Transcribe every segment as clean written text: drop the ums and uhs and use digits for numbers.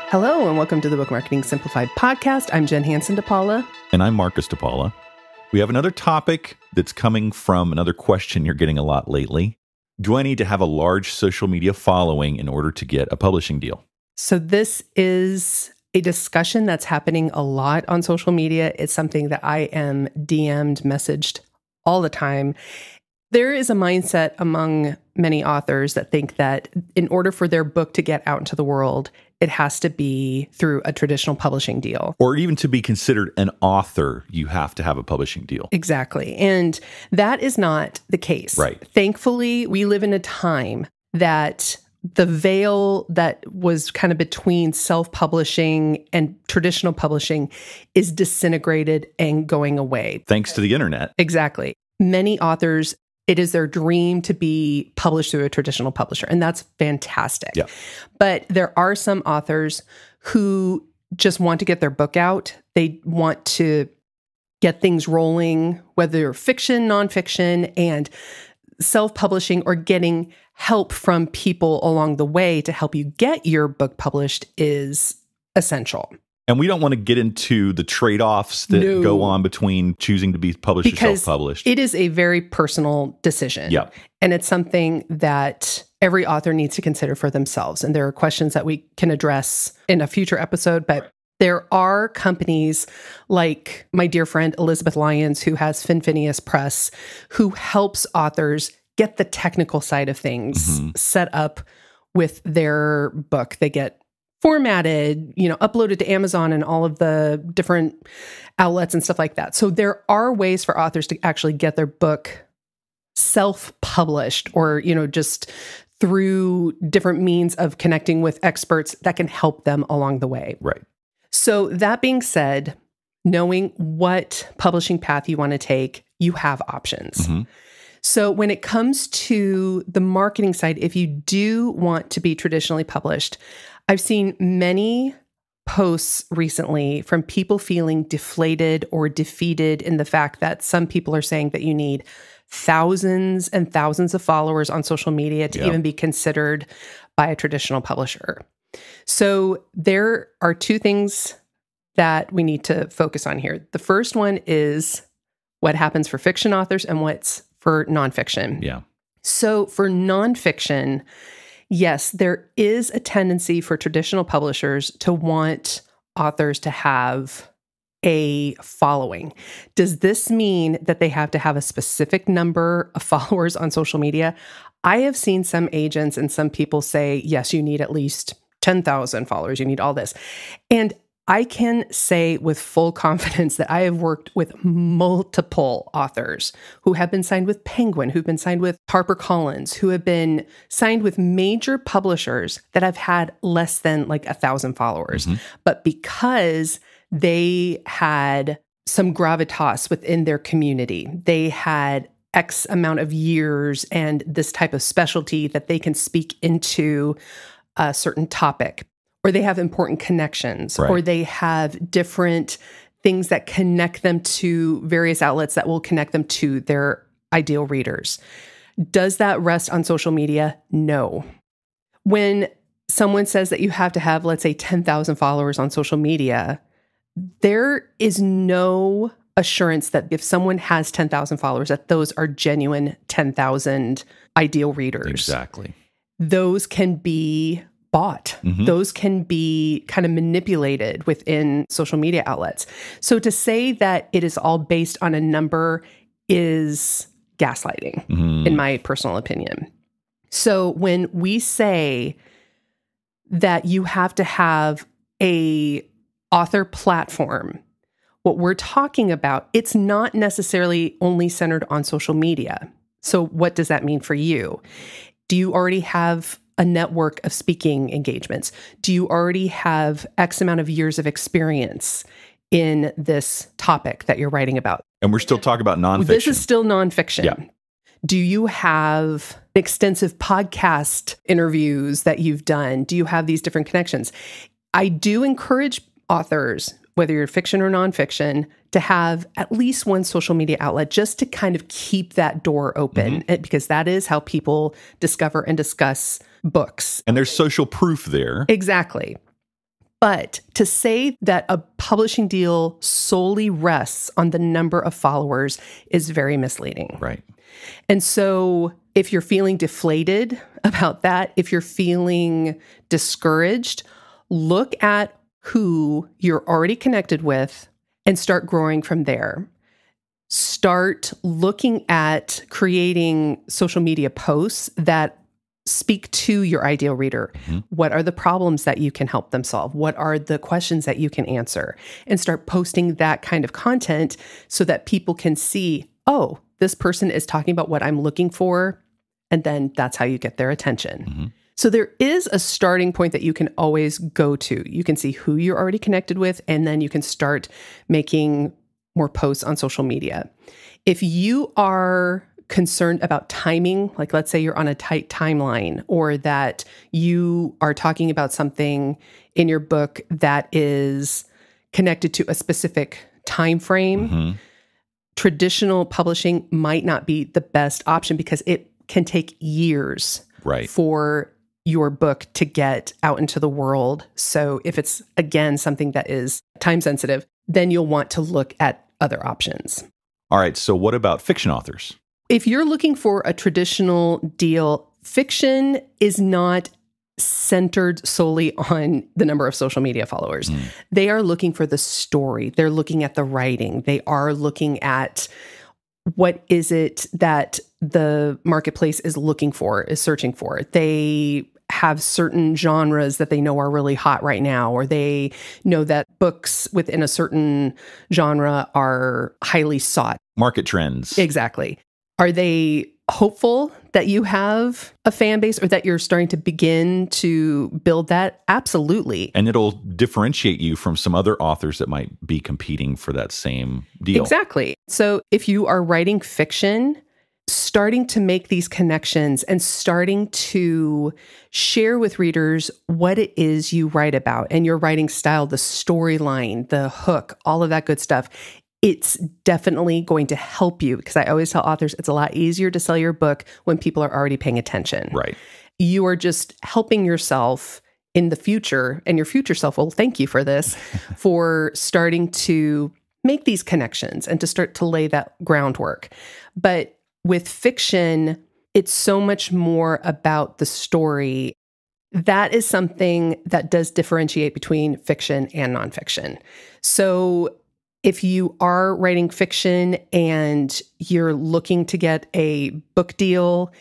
Hello, and welcome to the Book Marketing Simplified podcast. I'm Jen Hanson-dePaula. And I'm Marcus-dePaula. We have another topic that's coming from another question you're getting a lot lately. Do I need to have a large social media following in order to get a publishing deal? So this is a discussion that's happening a lot on social media. It's something that I am DM'd, messaged all the time. There is a mindset among many authors that think that in order for their book to get out into the world, it has to be through a traditional publishing deal. Or even to be considered an author, you have to have a publishing deal. Exactly. And that is not the case. Right. Thankfully, we live in a time that the veil that was kind of between self-publishing and traditional publishing is disintegrated and going away. Thanks to the internet. Exactly. Many authors, it is their dream to be published through a traditional publisher, and that's fantastic. Yeah. But there are some authors who just want to get their book out. They want to get things rolling, whether fiction, nonfiction, and self-publishing or getting help from people along the way to help you get your book published is essential. And we don't want to get into the trade-offs that go on between choosing to be published or self-published. It is a very personal decision. Yeah. And it's something that every author needs to consider for themselves. And there are questions that we can address in a future episode, but there are companies like my dear friend Elizabeth Lyons, who has Finfinius Press, who helps authors get the technical side of things set up with their book. They get formatted, uploaded to Amazon and all of the different outlets and stuff like that. So there are ways for authors to actually get their book self-published or, just through different means of connecting with experts that can help them along the way. Right. So that being said, knowing what publishing path you want to take, you have options. So when it comes to the marketing side, if you do want to be traditionally published, I've seen many posts recently from people feeling deflated or defeated in the fact that some people are saying that you need thousands and thousands of followers on social media to even be considered by a traditional publisher. So there are two things that we need to focus on here. The first one is what happens for fiction authors and what's for nonfiction. Yeah. So for nonfiction, yes, there is a tendency for traditional publishers to want authors to have a following. Does this mean that they have to have a specific number of followers on social media? I have seen some agents and some people say, yes, you need at least 10,000 followers. You need all this. And I can say with full confidence that I have worked with multiple authors who have been signed with Penguin, who've been signed with HarperCollins, who have been signed with major publishers that have had less than 1,000 followers. But because they had some gravitas within their community, they had X amount of years and this type of specialty that they can speak into a certain topic, or they have important connections, or they have different things that connect them to various outlets that will connect them to their ideal readers. Does that rest on social media? No. When someone says that you have to have, let's say, 10,000 followers on social media, there is no assurance that if someone has 10,000 followers, that those are genuine 10,000 ideal readers. Exactly. Those can be bought. Those can be kind of manipulated within social media outlets. So to say that it is all based on a number is gaslighting, in my personal opinion. So when we say that you have to have a author platform, what we're talking about, it's not necessarily only centered on social media. So what does that mean for you? Do you already have a network of speaking engagements? Do you already have X amount of years of experience in this topic that you're writing about? And we're still talking about nonfiction. This is still nonfiction. Yeah. Do you have extensive podcast interviews that you've done? Do you have these different connections? I do encourage authors, whether you're fiction or nonfiction, to have at least one social media outlet just to kind of keep that door open, because that is how people discover and discuss books. And there's social proof there. Exactly. But to say that a publishing deal solely rests on the number of followers is very misleading. Right. And so if you're feeling deflated about that, if you're feeling discouraged, look at who you're already connected with and start growing from there. Start looking at creating social media posts that speak to your ideal reader. Mm-hmm. What are the problems that you can help them solve? What are the questions that you can answer? And start posting that kind of content so that people can see, oh, this person is talking about what I'm looking for. And then that's how you get their attention. Mm-hmm. So there is a starting point that you can always go to. You can see who you're already connected with, and then you can start making more posts on social media. If you are concerned about timing, like let's say you're on a tight timeline, or that you are talking about something in your book that is connected to a specific time frame, Mm-hmm. traditional publishing might not be the best option because it can take years Right. for your book to get out into the world. So if it's, again, something that is time sensitive, then you'll want to look at other options. All right. So what about fiction authors? If you're looking for a traditional deal, fiction is not centered solely on the number of social media followers. They are looking for the story. They're looking at the writing. They are looking at what is it that the marketplace is looking for, is searching for. They have certain genres that they know are really hot right now, or they know that books within a certain genre are highly sought. Market trends. Exactly. Are they hopeful that you have a fan base or that you're starting to begin to build that? Absolutely. And it'll differentiate you from some other authors that might be competing for that same deal. Exactly. So if you are writing fiction, starting to make these connections and starting to share with readers what it is you write about and your writing style, the storyline, the hook, all of that good stuff, it's definitely going to help you, because I always tell authors it's a lot easier to sell your book when people are already paying attention. Right. You are just helping yourself in the future, and your future self will thank you for this, for starting to make these connections and to start to lay that groundwork. But with fiction, it's so much more about the story. That is something that does differentiate between fiction and nonfiction. So if you are writing fiction and you're looking to get a book deal,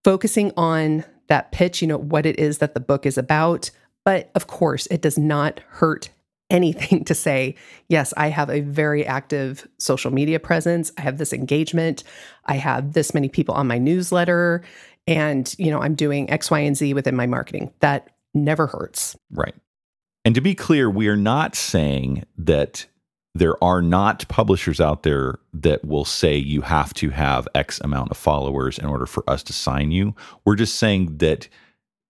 focusing on that pitch, what it is that the book is about. But of course, it does not hurt anything to say, yes, I have a very active social media presence. I have this engagement. I have this many people on my newsletter. And, I'm doing X, Y, and Z within my marketing. That never hurts. Right. And to be clear, we are not saying that there are not publishers out there that will say you have to have X amount of followers in order for us to sign you. We're just saying that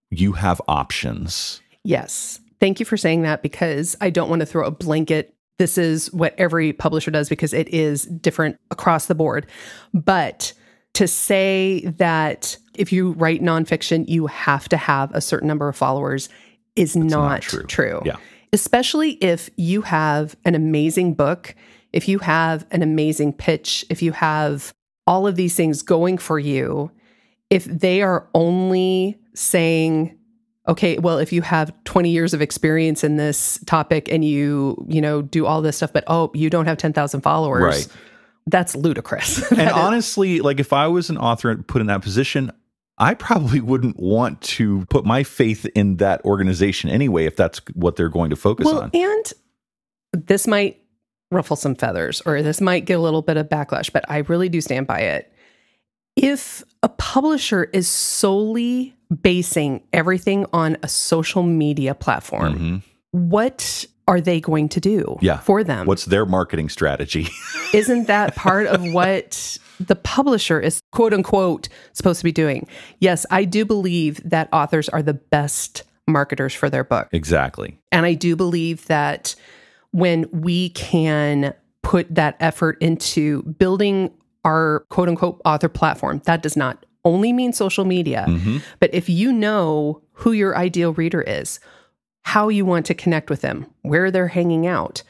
you have options. Yes. Thank you for saying that, because I don't want to throw a blanket. This is what every publisher does, because it is different across the board. But to say that if you write nonfiction, you have to have a certain number of followers is not true. Yeah. Especially if you have an amazing book, if you have an amazing pitch, if you have all of these things going for you, if they are only saying, okay, well, if you have 20 years of experience in this topic and you do all this stuff, but you don't have 10,000 followers, right. That's ludicrous. And honestly, like if I was an author and put in that position, I probably wouldn't want to put my faith in that organization anyway, if that's what they're going to focus on. And this might ruffle some feathers, or this might get a little bit of backlash, but I really do stand by it. If a publisher is solely basing everything on a social media platform, what are they going to do for them? What's their marketing strategy? Isn't that part of what the publisher is, quote unquote, supposed to be doing? Yes, I do believe that authors are the best marketers for their book. Exactly. And I do believe that when we can put that effort into building our quote unquote author platform, that does not only mean social media, but if you know who your ideal reader is, how you want to connect with them, where they're hanging out.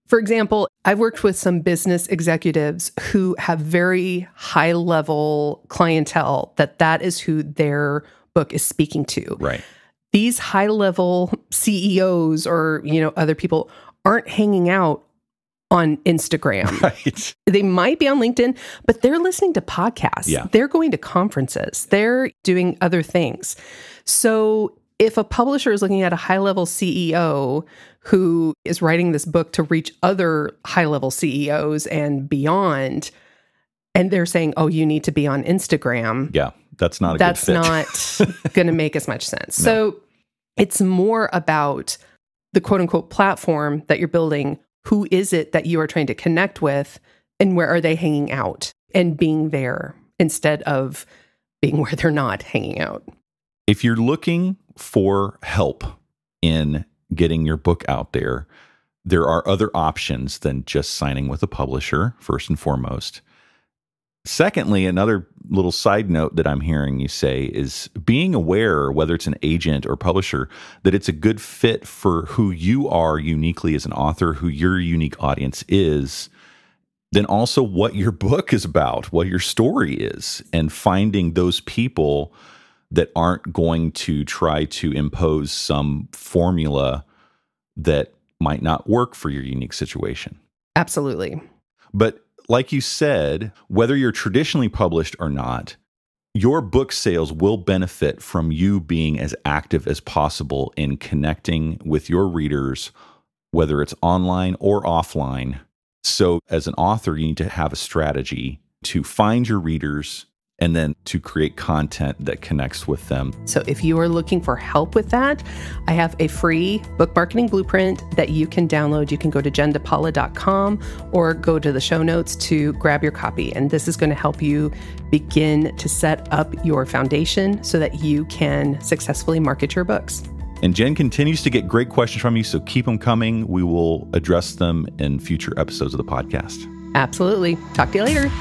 For example, I've worked with some business executives who have very high-level clientele that is who their book is speaking to. Right. These high-level CEOs or, other people aren't hanging out on Instagram. Right. They might be on LinkedIn, but they're listening to podcasts. Yeah. They're going to conferences. They're doing other things. So if a publisher is looking at a high-level CEO who is writing this book to reach other high-level CEOs and beyond, and they're saying, oh, you need to be on Instagram. Yeah, that's not a good fit. That's not going to make as much sense. No. So it's more about the quote-unquote platform that you're building. Who is it that you are trying to connect with, and where are they hanging out, and being there instead of being where they're not hanging out. If you're looking for help in getting your book out there, there are other options than just signing with a publisher, first and foremost. Secondly, another little side note that I'm hearing you say is being aware, whether it's an agent or publisher, that it's a good fit for who you are uniquely as an author, who your unique audience is, then also what your book is about, what your story is, and finding those people that aren't going to try to impose some formula that might not work for your unique situation. Absolutely. But like you said, whether you're traditionally published or not, your book sales will benefit from you being as active as possible in connecting with your readers, whether it's online or offline. So as an author, you need to have a strategy to find your readers and then to create content that connects with them. So if you are looking for help with that, I have a free book marketing blueprint that you can download. You can go to Hanson-dePaula.com or go to the show notes to grab your copy. And this is going to help you begin to set up your foundation so that you can successfully market your books. And Jen continues to get great questions from you, so keep them coming. We will address them in future episodes of the podcast. Absolutely. Talk to you later.